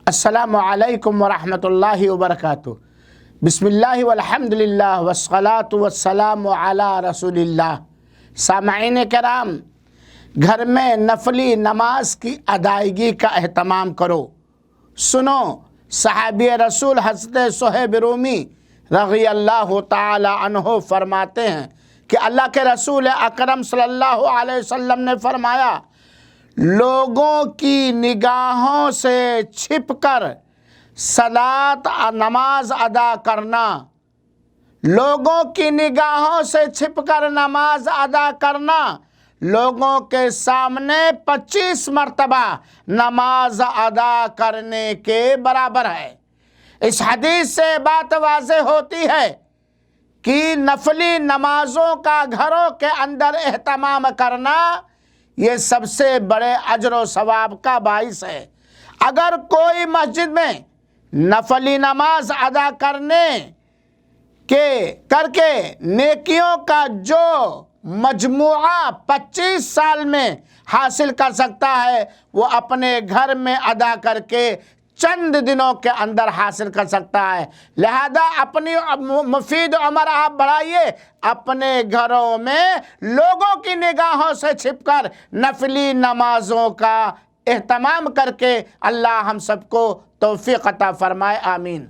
السلام علیکم ورحمۃ اللہ وبرکاتہ۔ بسم اللہ والحمدللہ والصلاة والسلام علی رسول اللہ۔ سامعین کرام، گھر میں نفلی نماز کی ادائیگی کا اہتمام کرو۔ سنو، صحابی رسول حضرت صہیب رومی رضی اللہ تعالی عنہ فرماتے ہیں کہ اللہ کے رسول اکرم صلی اللہ علیہ وسلم نے فرمایا، لوگوں کی نگاہوں سے چھپ کر صلاۃ نماز ادا کرنا، لوگوں کی نگاہوں سے چھپ کر نماز ادا کرنا لوگوں کے سامنے 25 مرتبہ نماز ادا کرنے کے برابر ہے۔ اس حدیث سے بات واضح ہوتی ہے کہ نفلی نمازوں کا گھروں کے اندر اہتمام کرنا یہ سب سے بڑے اجر و ثواب کا باعث ہے۔ اگر کوئی مسجد میں نفلی نماز ادا کر کے نیکیوں کا جو مجموعہ 25 سال میں حاصل کر سکتا ہے، وہ اپنے گھر میں ادا کر کے چند دنوں کے اندر حاصل کر سکتا ہے۔ لہذا اپنی مفید عمر آپ بڑھائیے، اپنے گھروں میں لوگوں کی نگاہوں سے چھپ کر نفلی نمازوں کا اہتمام کر کے اللہ ہم سب کو توفیق عطا فرمائے، آمین۔